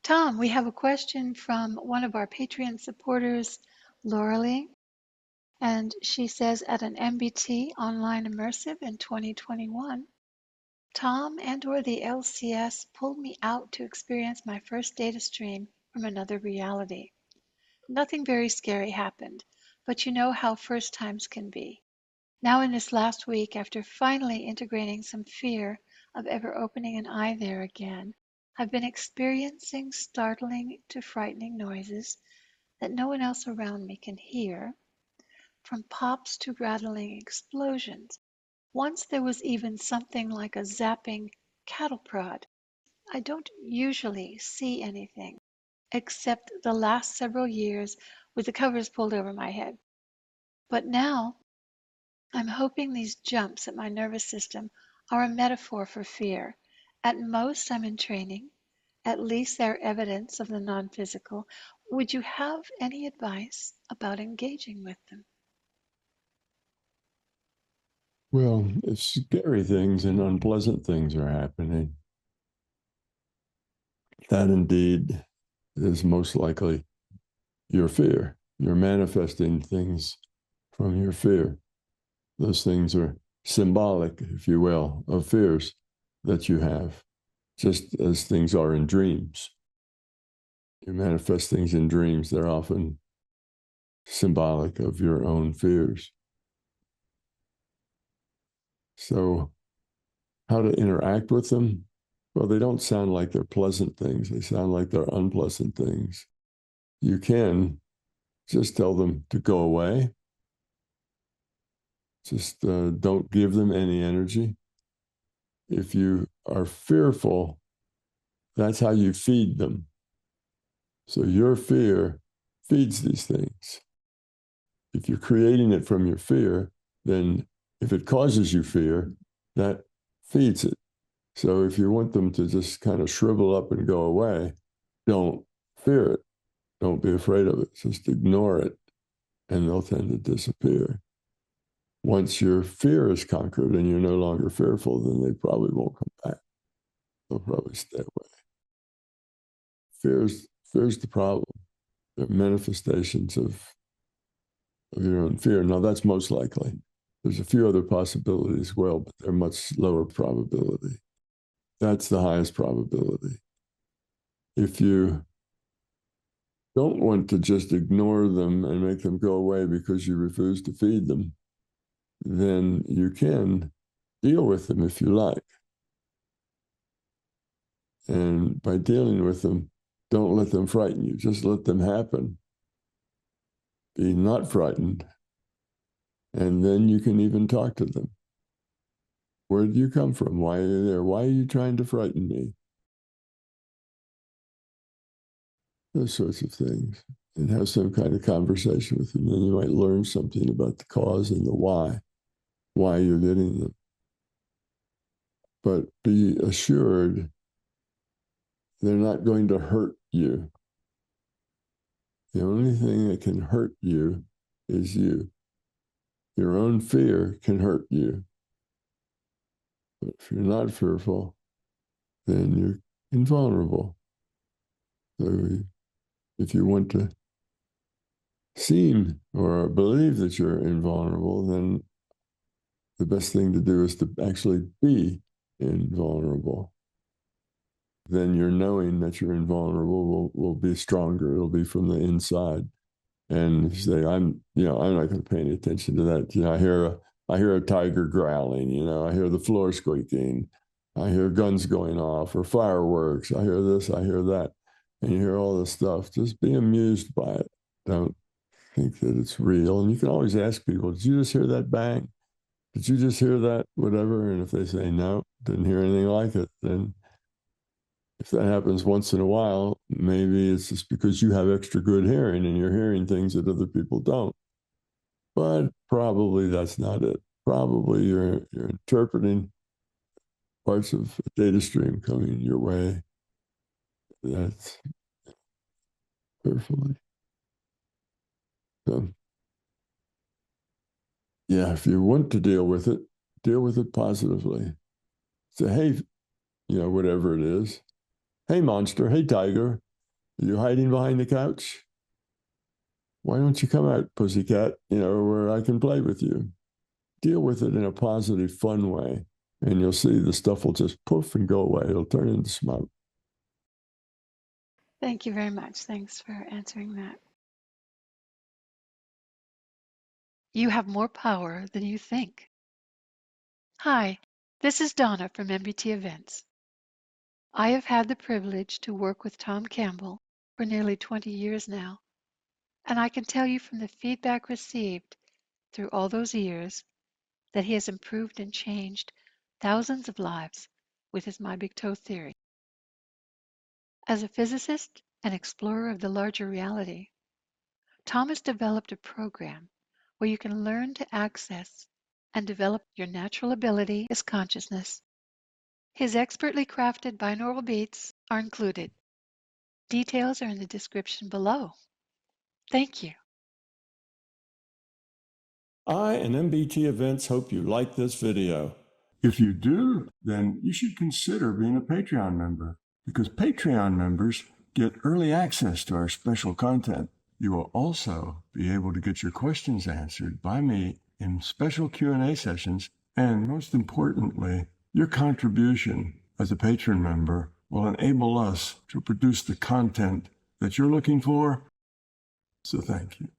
Tom, we have a question from one of our Patreon supporters, Lauralee, and she says at an MBT online immersive in 2021, Tom and/or the LCS pulled me out to experience my first data stream from another reality. Nothing very scary happened, but you know how first times can be. Now in this last week, after finally integrating some fear of ever opening an eye there again, I've been experiencing startling to frightening noises that no one else around me can hear, from pops to rattling explosions. Once there was even something like a zapping cattle prod. I don't usually see anything, except the last several years with the covers pulled over my head. But now I'm hoping these jumps at my nervous system are a metaphor for fear. At most, I'm in training. At least they're evidence of the non-physical. Would you have any advice about engaging with them? Well, if scary things and unpleasant things are happening, that indeed is most likely your fear. You're manifesting things from your fear. Those things are symbolic, if you will, of fears that you have, just as things are in dreams. You manifest things in dreams, they're often symbolic of your own fears. So, how to interact with them? Well, they don't sound like they're pleasant things. They sound like they're unpleasant things. You can just tell them to go away. Just don't give them any energy. If you are fearful, that's how you feed them. So your fear feeds these things. If you're creating it from your fear, then if it causes you fear, that feeds it. So if you want them to just kind of shrivel up and go away, don't fear it. Don't be afraid of it. Just ignore it, and they'll tend to disappear. Once your fear is conquered and you're no longer fearful, then they probably won't come back. They'll probably stay away. Fear's the problem. They're manifestations of your own fear. Now, that's most likely. There's a few other possibilities as well, but they're much lower probability. That's the highest probability. If you don't want to just ignore them and make them go away because you refuse to feed them, then you can deal with them if you like. And by dealing with them, don't let them frighten you. Just let them happen. Be not frightened. And then you can even talk to them. Where did you come from? Why are you there? Why are you trying to frighten me? Those sorts of things. And have some kind of conversation with them. Then you might learn something about the cause and the why you're getting them. But be assured they're not going to hurt you. The only thing that can hurt you is you. Your own fear can hurt you. But if you're not fearful, then you're invulnerable. So if you want to seem or believe that you're invulnerable, then the best thing to do is to actually be invulnerable. Then your knowing that you're invulnerable will be stronger. It'll be from the inside. And you say, I'm not going to pay any attention to that. I hear a tiger growling, I hear the floor squeaking. I hear guns going off or fireworks. I hear this, I hear that. And you hear all this stuff. Just be amused by it. Don't think that it's real. And you can always ask people, did you just hear that bang? Did you just hear that? Whatever. And if they say, no, didn't hear anything like it, then if that happens once in a while, maybe it's just because you have extra good hearing and you're hearing things that other people don't. But probably that's not it. Probably you're interpreting parts of a data stream coming your way. That's carefully. So, yeah, if you want to deal with it positively. Say, hey, whatever it is. Hey, monster. Hey, tiger. Are you hiding behind the couch? Why don't you come out, pussycat, where I can play with you? Deal with it in a positive, fun way, and you'll see the stuff will just poof and go away. It'll turn into smoke. Thank you very much. Thanks for answering that. You have more power than you think. Hi, this is Donna from MBT Events. I have had the privilege to work with Tom Campbell for nearly 20 years now, and I can tell you from the feedback received through all those years that he has improved and changed thousands of lives with his My Big Toe theory. As a physicist and explorer of the larger reality, Tom has developed a program where you can learn to access and develop your natural ability as consciousness. His expertly crafted binaural beats are included. Details are in the description below. Thank you. I and MBT Events hope you like this video. If you do, then you should consider being a Patreon member, because Patreon members get early access to our special content. You will also be able to get your questions answered by me in special Q&A sessions, and most importantly, your contribution as a patron member will enable us to produce the content that you're looking for. So thank you.